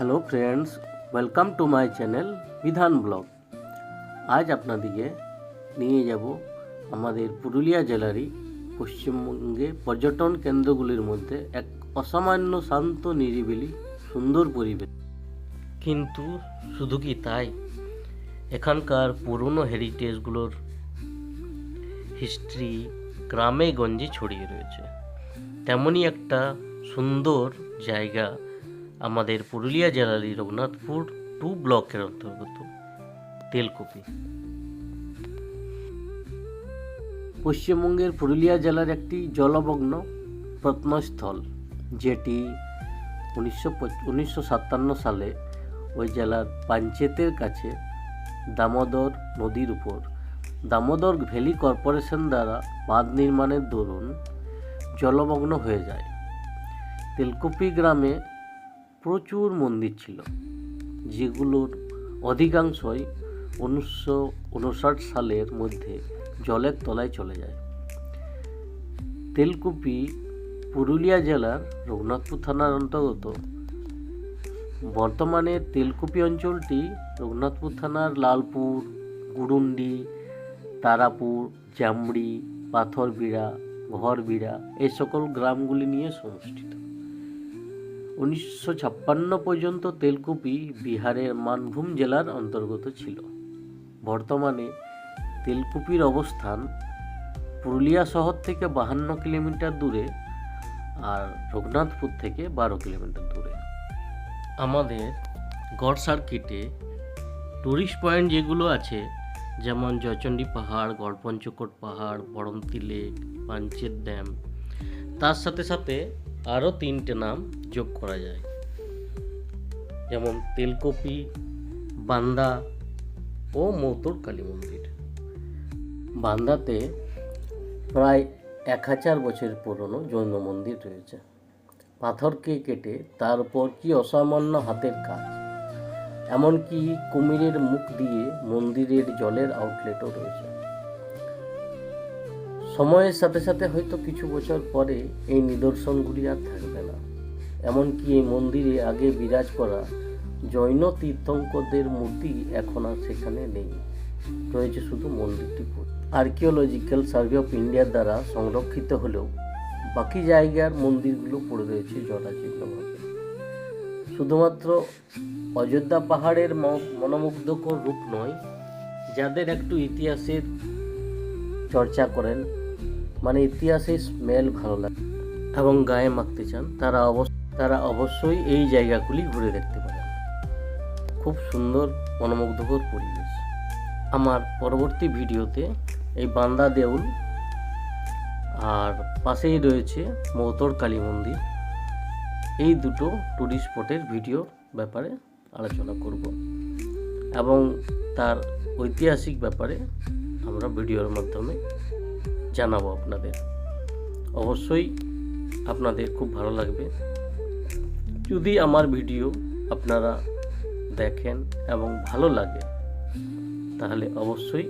Hello friends, welcome to my channel বিধান blog. আজ আপনাদিকে নিয়ে যাব আমাদের পুরুলিয়া জেলারই পশ্চিমবঙ্গে পর্যটন কেন্দ্রগুলির মধ্যে এক অসামান্য শান্ত নিরিবিলি সুন্দর পরিবেশ। কিন্তু শুধু কি তাই, এখানকার পুরনো হেরিটেজগুলোর হিস্ট্রি গ্রামে গঞ্জে ছড়িয়ে রয়েছে। তেমনই একটা সুন্দর জায়গা আমাদের পুরুলিয়া জেলারই রঘুনাথপুর 2 ব্লকের অন্তর্গত তেলকুপি। পশ্চিমবঙ্গের পুরুলিয়া জেলার একটি জলমগ্ন প্রত্নস্থল, যেটি 1957 সালে ওই জেলার পাঞ্চেতের কাছে দামোদর নদীর উপর দামোদর ভ্যালি কর্পোরেশন দ্বারা বাঁধ নির্মাণের দরুন জলমগ্ন হয়ে যায়। তেলকুপি গ্রামে প্রচুর মন্দির ছিল, যেগুলোর অধিকাংশই 1959 সালের মধ্যে জলের তলায় চলে যায়। তেলকুপি পুরুলিয়া জেলার রঘুনাথপুর থানার অন্তর্গত। বর্তমানে তেলকুপি অঞ্চলটি রঘুনাথপুর থানার লালপুর, গুড়ুন্ডি, তারাপুর, জামড়ি, পাথরবিড়া, ঘরবিড়া এই সকল গ্রামগুলি নিয়ে সমষ্টিত। 1956 পর্যন্ত তেলকুপি বিহারের মানভূম জেলার অন্তর্গত ছিল। বর্তমানে তেলকুপির অবস্থান পুরুলিয়া শহর থেকে 52 কিলোমিটার দূরে আর রঘুনাথপুর থেকে 12 কিলোমিটার দূরে। আমাদের গড় সার্কিটে টুরিস্ট পয়েন্ট যেগুলো আছে, যেমন জয়চণ্ডী পাহাড়, গড়পঞ্চকোট পাহাড়, বড়ন্তি লেক, পাঞ্চেত ড্যাম, তার সাথে সাথে আরও 3টে নাম যোগ করা যায়, যেমন তেলকুপি, বান্দা ও মৌতর কালী মন্দির। বান্দাতে প্রায় 1000 বছর পুরনো জৈন মন্দির রয়েছে। পাথরকে কেটে তার উপর কি অসামান্য হাতের কাজ! এমনকি কুমিরের মুখ দিয়ে মন্দিরের জলের আউটলেটও রয়েছে। সময়ের সাথে সাথে হয়তো কিছু বছর পরে এই নিদর্শনগুলি আর থাকবে না। এমনকি এই মন্দিরে আগে বিরাজ করা জৈন তীর্থঙ্করদের মূর্তি এখন আর সেখানে নেই, রয়েছে শুধু মন্দিরটি। আর্কিওলজিক্যাল সার্ভে অফ ইন্ডিয়ার দ্বারা সংরক্ষিত হলেও বাকি জায়গার মন্দিরগুলো পড়ে রয়েছে জরাজীর্ণভাবে। শুধুমাত্র অযোধ্যা পাহাড়ের মনোমুগ্ধকর রূপ নয়, যাদের একটু ইতিহাসের চর্চা করেন, মানে ইতিহাসের স্মেল ভালো লাগে এবং গায়ে মাখতে চান, তারা অবশ্যই এই জায়গাগুলি ঘুরে দেখতে পারেন। খুব সুন্দর মনোমুগ্ধকর পরিবেশ। আমার পরবর্তী ভিডিওতে এই বান্দা দেউল আর পাশেই রয়েছে মৌতর কালী মন্দির, এই দুটো টুরিস্ট স্পটের ভিডিওর ব্যাপারে আলোচনা করব এবং তার ঐতিহাসিক ব্যাপারে আমরা ভিডিওর মাধ্যমে জানাবো আপনাদের। অবশ্যই আপনাদের খুব ভালো লাগবে। যদি আমার ভিডিও আপনারা দেখেন এবং ভালো লাগে, তাহলে অবশ্যই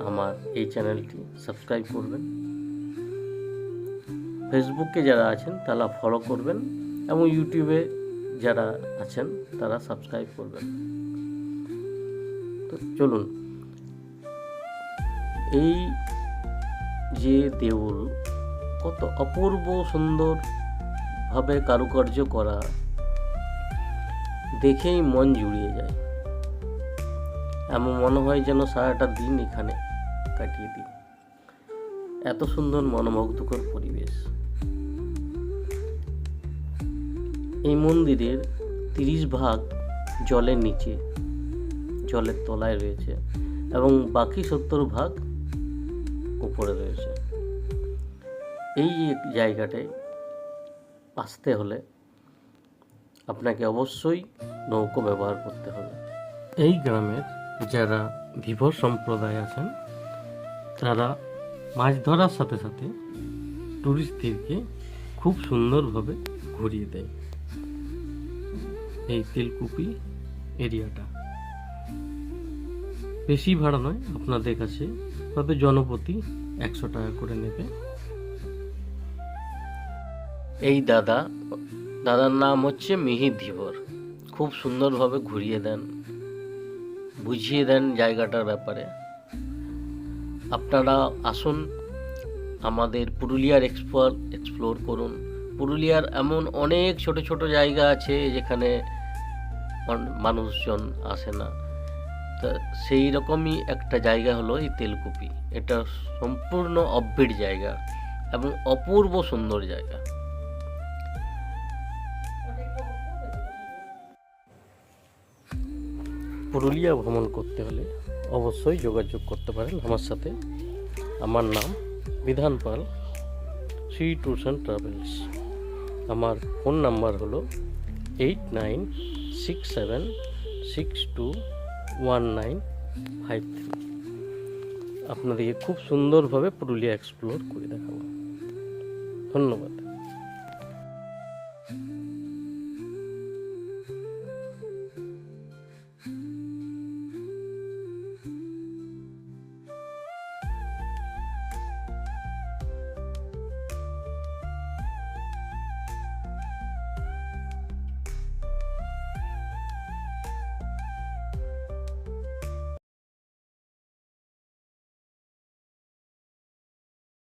আমার এই চ্যানেলটি সাবস্ক্রাইব করবেন। ফেসবুকে যারা আছেন তারা ফলো করবেন এবং ইউটিউবে যারা আছেন তারা সাবস্ক্রাইব করবেন। তো চলুন, এই যে দেউল কত অপূর্ব সুন্দরভাবে কারুকার্য করা, দেখেই মন জুড়িয়ে যায়। এমন মনে হয় যেন সারাটা দিন এখানে কাটিয়ে দিই। এত সুন্দর মনোমুগ্ধকর পরিবেশ। এই মন্দিরের 30 ভাগ জলের নিচে, জলের তলায় রয়েছে এবং বাকি 70 ভাগ উপরে রয়েছে। এই জায়গাটায় আসতে হলে আপনাকে অবশ্যই নৌকো ব্যবহার করতে হবে। এই গ্রামের যারা ধীবর সম্প্রদায় আছেন, তারা মাছ ধরার সাথে সাথে টুরিস্টদেরকে খুব সুন্দরভাবে ঘুরিয়ে দেয়। এই তেলকুপি এরিয়াটা বেশি ভাড়া নয়, আপনাদের কাছে তবে জনপ্রতি 100 টাকা করে নেবে। এই দাদার নাম হচ্ছে মিহির ধীবর। খুব সুন্দরভাবে ঘুরিয়ে দেন, বুঝিয়ে দেন জায়গাটার ব্যাপারে। আপনারা আসুন, আমাদের পুরুলিয়ার এক্সপ্লোর করুন। পুরুলিয়ার এমন অনেক ছোট ছোট জায়গা আছে যেখানে মানুষজন আসে না। তা সেই রকমই একটা জায়গা হলো এই তেলকুপি। এটা সম্পূর্ণ অফবিট জায়গা এবং অপূর্ব সুন্দর জায়গা। পুরুলিয়া ভ্রমণ করতে হলে অবশ্যই যোগাযোগ করতে পারেন আমার সাথে। আমার নাম বিধান পাল, শ্রী ট্যুরস অ্যান্ড ট্রাভেলস। আমার ফোন নাম্বার হলো 8967621953। আপনাদেরকে খুব সুন্দরভাবে পুরুলিয়া এক্সপ্লোর করে দেখাবো। ধন্যবাদ।